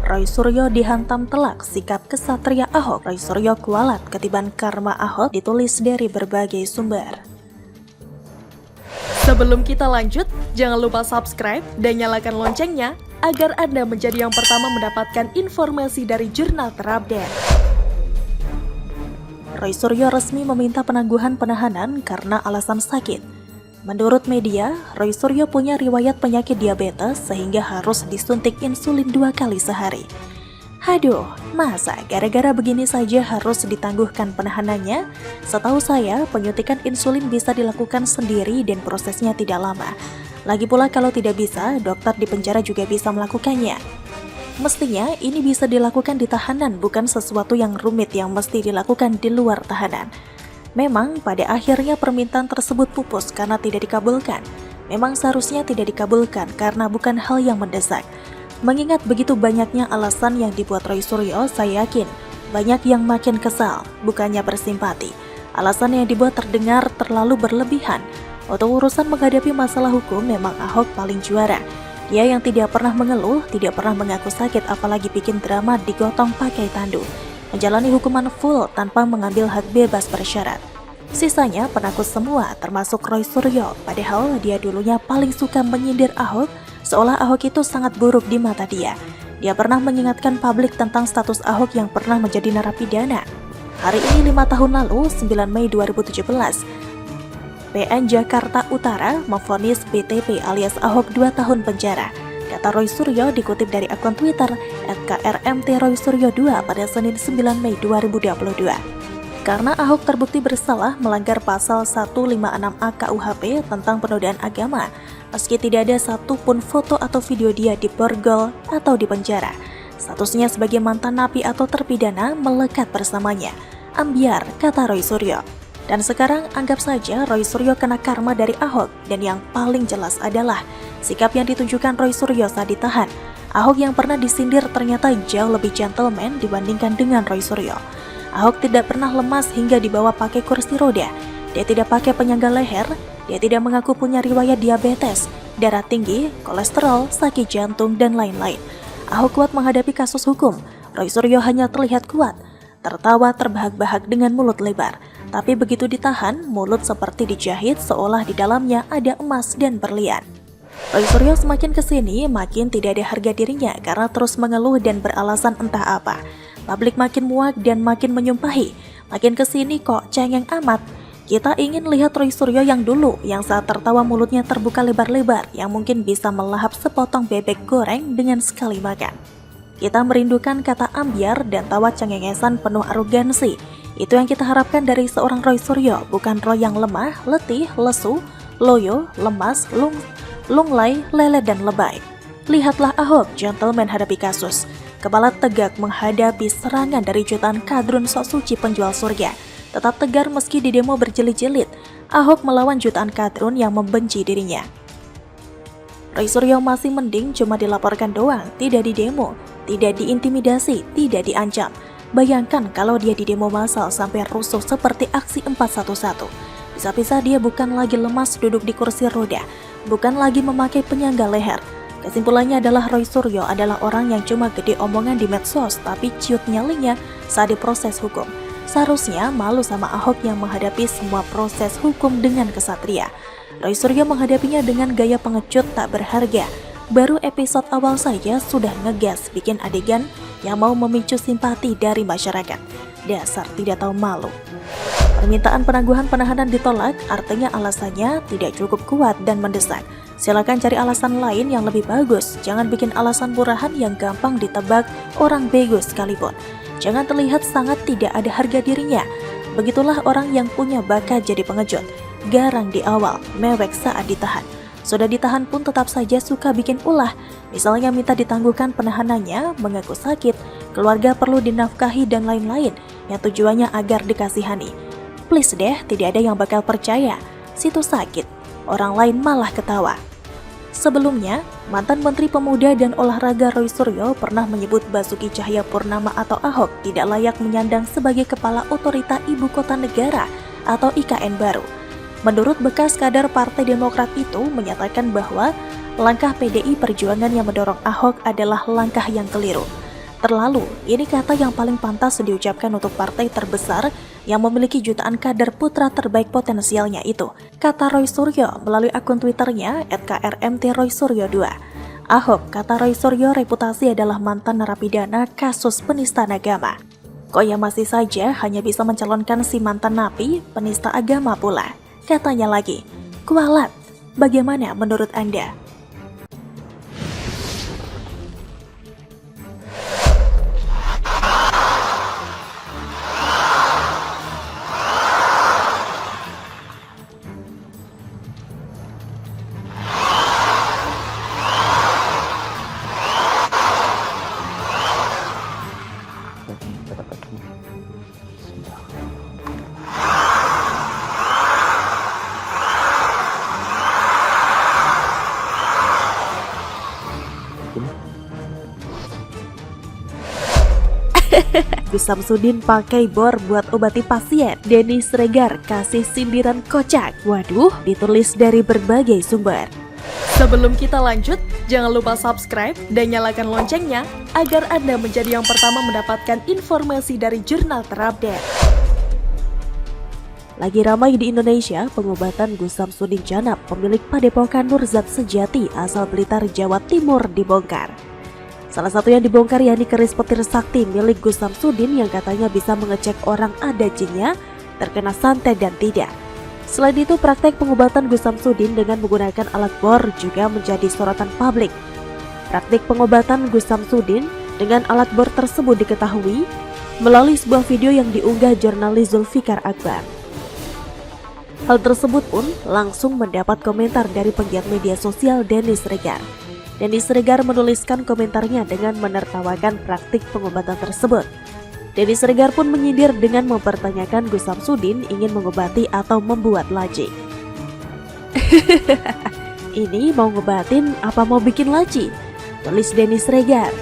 Roy Suryo dihantam telak, sikap kesatria Ahok. Roy Suryo kualat ketiban karma Ahok, ditulis dari berbagai sumber. Sebelum kita lanjut, jangan lupa subscribe dan nyalakan loncengnya agar Anda menjadi yang pertama mendapatkan informasi dari jurnal terupdate. Roy Suryo resmi meminta penangguhan penahanan karena alasan sakit. Menurut media, Roy Suryo punya riwayat penyakit diabetes sehingga harus disuntik insulin 2 kali sehari. Haduh, masa gara-gara begini saja harus ditangguhkan penahanannya? Setahu saya, penyuntikan insulin bisa dilakukan sendiri dan prosesnya tidak lama. Lagi pula kalau tidak bisa, dokter di penjara juga bisa melakukannya. Mestinya ini bisa dilakukan di tahanan, bukan sesuatu yang rumit yang mesti dilakukan di luar tahanan. Memang pada akhirnya permintaan tersebut pupus karena tidak dikabulkan. Memang seharusnya tidak dikabulkan karena bukan hal yang mendesak. Mengingat begitu banyaknya alasan yang dibuat Roy Suryo, saya yakin banyak yang makin kesal, bukannya bersimpati. Alasan yang dibuat terdengar terlalu berlebihan. Untuk urusan menghadapi masalah hukum, memang Ahok paling juara. Dia yang tidak pernah mengeluh, tidak pernah mengaku sakit, apalagi bikin drama digotong pakai tandu. Menjalani hukuman full tanpa mengambil hak bebas bersyarat. Sisanya penakut semua, termasuk Roy Suryo, padahal dia dulunya paling suka menyindir Ahok, seolah Ahok itu sangat buruk di mata dia. Dia pernah mengingatkan publik tentang status Ahok yang pernah menjadi narapidana. Hari ini 5 tahun lalu, 9 Mei 2017, PN Jakarta Utara memvonis BTP alias Ahok 2 tahun penjara. Kata Roy Suryo dikutip dari akun Twitter @krmt_roysuryo2 pada Senin 9 Mei 2022. Karena Ahok terbukti bersalah melanggar pasal 156A KUHP tentang penodaan agama, meski tidak ada satupun foto atau video dia diborgol atau dipenjara. Statusnya sebagai mantan napi atau terpidana melekat bersamanya. Ambiar, kata Roy Suryo. Dan sekarang anggap saja Roy Suryo kena karma dari Ahok, dan yang paling jelas adalah sikap yang ditunjukkan Roy Suryo saat ditahan. Ahok yang pernah disindir ternyata jauh lebih gentleman dibandingkan dengan Roy Suryo. Ahok tidak pernah lemas hingga dibawa pakai kursi roda. Dia tidak pakai penyangga leher, dia tidak mengaku punya riwayat diabetes, darah tinggi, kolesterol, sakit jantung, dan lain-lain. Ahok kuat menghadapi kasus hukum. Roy Suryo hanya terlihat kuat, tertawa terbahak-bahak dengan mulut lebar. Tapi begitu ditahan, mulut seperti dijahit seolah di dalamnya ada emas dan berlian. Roy Suryo semakin kesini makin tidak ada harga dirinya karena terus mengeluh dan beralasan entah apa. Publik makin muak dan makin menyumpahi. Makin kesini kok cengeng amat. Kita ingin lihat Roy Suryo yang dulu, yang saat tertawa mulutnya terbuka lebar-lebar, yang mungkin bisa melahap sepotong bebek goreng dengan sekali makan. Kita merindukan kata ambiar dan tawa cengengesan penuh arogansi. Itu yang kita harapkan dari seorang Roy Suryo, bukan Roy yang lemah, letih, lesu, loyo, lemas, lunglai, lelet, dan lebay. Lihatlah Ahok, gentleman hadapi kasus. Kepala tegak menghadapi serangan dari jutaan kadrun sok suci penjual surga. Tetap tegar meski di demo berjelit-jelit, Ahok melawan jutaan kadrun yang membenci dirinya. Roy Suryo masih mending cuma dilaporkan doang, tidak di demo, tidak diintimidasi, tidak diancam. Bayangkan kalau dia di demo massal sampai rusuh seperti aksi 411. Bisa-bisa dia bukan lagi lemas duduk di kursi roda, bukan lagi memakai penyangga leher. Kesimpulannya adalah Roy Suryo adalah orang yang cuma gede omongan di medsos tapi ciut nyalinya saat diproses hukum. Seharusnya malu sama Ahok yang menghadapi semua proses hukum dengan kesatria. Roy Suryo menghadapinya dengan gaya pengecut tak berharga. Baru episode awal saja sudah ngegas bikin adegan yang mau memicu simpati dari masyarakat. Dasar tidak tahu malu. Permintaan penangguhan penahanan ditolak, artinya alasannya tidak cukup kuat dan mendesak. Silakan cari alasan lain yang lebih bagus. Jangan bikin alasan murahan yang gampang ditebak orang bego sekalipun. Jangan terlihat sangat tidak ada harga dirinya. Begitulah orang yang punya bakat jadi pengejut. Garang di awal, mewek saat ditahan. Sudah ditahan pun tetap saja suka bikin ulah. Misalnya minta ditangguhkan penahanannya, mengaku sakit, keluarga perlu dinafkahi dan lain-lain, yang tujuannya agar dikasihani. Please deh, tidak ada yang bakal percaya. Situ sakit, orang lain malah ketawa. Sebelumnya, mantan Menteri Pemuda dan Olahraga Roy Suryo pernah menyebut Basuki Cahayapurnama atau Ahok tidak layak menyandang sebagai Kepala Otorita Ibu Kota Negara atau IKN baru. Menurut bekas kader Partai Demokrat itu menyatakan bahwa langkah PDI Perjuangan yang mendorong Ahok adalah langkah yang keliru. Terlalu, ini kata yang paling pantas diucapkan untuk partai terbesar yang memiliki jutaan kader putra terbaik potensialnya itu, kata Roy Suryo melalui akun Twitternya @krmtroysuryo2. Ahok, kata Roy Suryo, reputasi adalah mantan narapidana kasus penistaan agama. Kok ya masih saja hanya bisa mencalonkan si mantan napi penista agama pula. Katanya lagi, kualat, bagaimana menurut Anda? Gus Samsudin pakai bor buat obati pasien. Denny Sregar kasih sindiran kocak. Waduh, ditulis dari berbagai sumber. Sebelum kita lanjut, jangan lupa subscribe dan nyalakan loncengnya agar Anda menjadi yang pertama mendapatkan informasi dari jurnal terupdate. Lagi ramai di Indonesia, pengobatan Gus Samsudin Janab, pemilik Padepokan Nurzat Sejati asal Blitar, Jawa Timur dibongkar. Salah satu yang dibongkar yakni keris petir sakti milik Gus Samsudin yang katanya bisa mengecek orang ada jinnya, terkena santet dan tidak. Selain itu, praktek pengobatan Gus Samsudin dengan menggunakan alat bor juga menjadi sorotan publik. Praktik pengobatan Gus Samsudin dengan alat bor tersebut diketahui melalui sebuah video yang diunggah jurnalis Zulfikar Akbar. Hal tersebut pun langsung mendapat komentar dari penggiat media sosial Denny Sregar. Denny Sregar menuliskan komentarnya dengan menertawakan praktik pengobatan tersebut. Denny Sregar pun menyindir dengan mempertanyakan Gus Samsudin ingin mengobati atau membuat laci. Ini mau ngobatin apa mau bikin laci? Tulis Denny Sregar.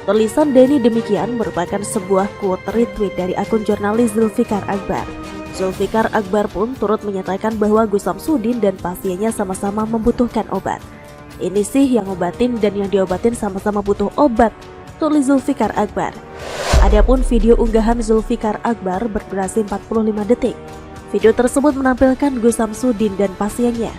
Tulisan Denny demikian merupakan sebuah quote retweet dari akun jurnalis Zulfikar Akbar. Zulfikar Akbar pun turut menyatakan bahwa Gus Samsudin dan pasiennya sama-sama membutuhkan obat. Ini sih yang ngobatin dan yang diobatin sama-sama butuh obat, tulis Zulfikar Akbar. Adapun video unggahan Zulfikar Akbar berdurasi 45 detik. Video tersebut menampilkan Gus Samsudin dan pasiennya.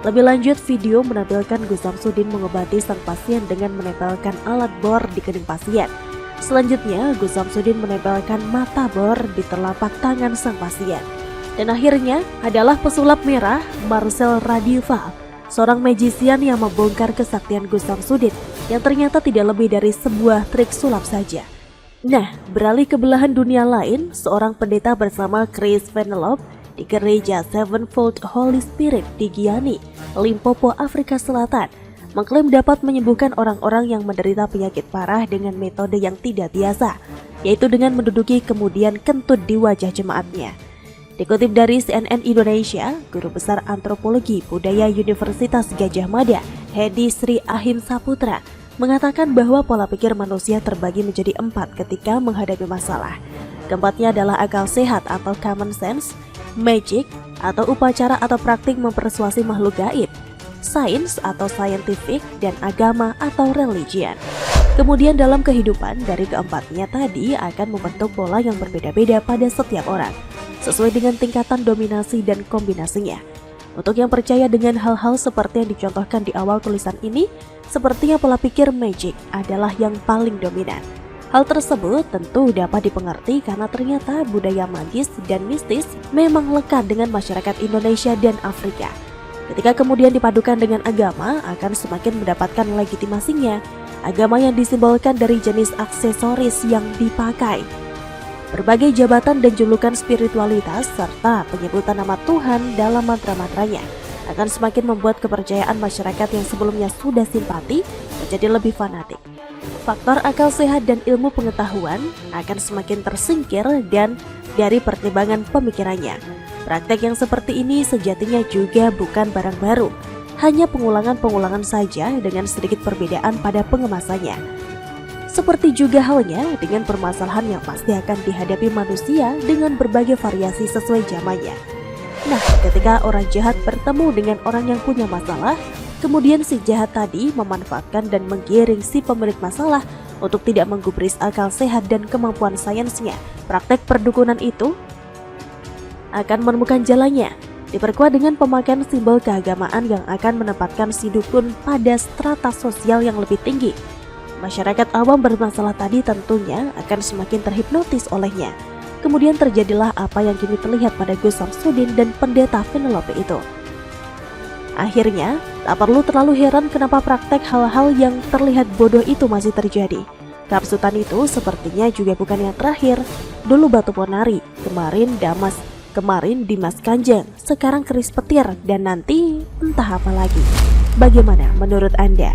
Lebih lanjut, video menampilkan Gus Samsudin mengobati sang pasien dengan menempelkan alat bor di kening pasien. Selanjutnya, Gus Samsudin menempelkan mata bor di telapak tangan sang pasien. Dan akhirnya adalah pesulap merah Marcel Radival, seorang magician yang membongkar kesaktian Gus Samsudin yang ternyata tidak lebih dari sebuah trik sulap saja. Nah, beralih ke belahan dunia lain, seorang pendeta bersama Chris Vanellope di gereja Sevenfold Holy Spirit di Giani, Limpopo, Afrika Selatan, mengklaim dapat menyembuhkan orang-orang yang menderita penyakit parah dengan metode yang tidak biasa, yaitu dengan menduduki kemudian kentut di wajah jemaatnya. Dikutip dari CNN Indonesia, Guru Besar Antropologi Budaya Universitas Gadjah Mada, Hedi Sri Ahim Saputra, mengatakan bahwa pola pikir manusia terbagi menjadi 4 ketika menghadapi masalah. Keempatnya adalah akal sehat atau common sense, magic atau upacara atau praktik mempersuasi makhluk gaib, sains atau scientific, dan agama atau religion. Kemudian dalam kehidupan, dari keempatnya tadi akan membentuk pola yang berbeda-beda pada setiap orang, sesuai dengan tingkatan dominasi dan kombinasinya. Untuk yang percaya dengan hal-hal seperti yang dicontohkan di awal tulisan ini, sepertinya pola pikir magic adalah yang paling dominan. Hal tersebut tentu dapat dipengerti karena ternyata budaya magis dan mistis memang lekat dengan masyarakat Indonesia dan Afrika. Ketika kemudian dipadukan dengan agama, akan semakin mendapatkan legitimasinya. Agama yang disimbolkan dari jenis aksesoris yang dipakai, berbagai jabatan dan julukan spiritualitas, serta penyebutan nama Tuhan dalam mantra-mantranya akan semakin membuat kepercayaan masyarakat yang sebelumnya sudah simpati menjadi lebih fanatik. Faktor akal sehat dan ilmu pengetahuan akan semakin tersingkir dan dari pertimbangan pemikirannya. Praktek yang seperti ini sejatinya juga bukan barang baru, hanya pengulangan-pengulangan saja dengan sedikit perbedaan pada pengemasannya. Seperti juga halnya dengan permasalahan yang pasti akan dihadapi manusia dengan berbagai variasi sesuai zamannya. Nah, ketika orang jahat bertemu dengan orang yang punya masalah, kemudian si jahat tadi memanfaatkan dan menggiring si pemilik masalah untuk tidak menggubris akal sehat dan kemampuan sainsnya. Praktek perdukunan itu akan menemukan jalannya, diperkuat dengan pemakaian simbol keagamaan yang akan menempatkan si dukun pada strata sosial yang lebih tinggi. Masyarakat awam bermasalah tadi tentunya akan semakin terhipnotis olehnya. Kemudian terjadilah apa yang kini terlihat pada Gus Samsudin dan pendeta Penelope itu. Akhirnya, tak perlu terlalu heran kenapa praktek hal-hal yang terlihat bodoh itu masih terjadi. Kapsutan itu sepertinya juga bukan yang terakhir. Dulu Batu Ponari, kemarin Dimas Kanjeng, sekarang keris petir, dan nanti entah apa lagi. Bagaimana menurut Anda?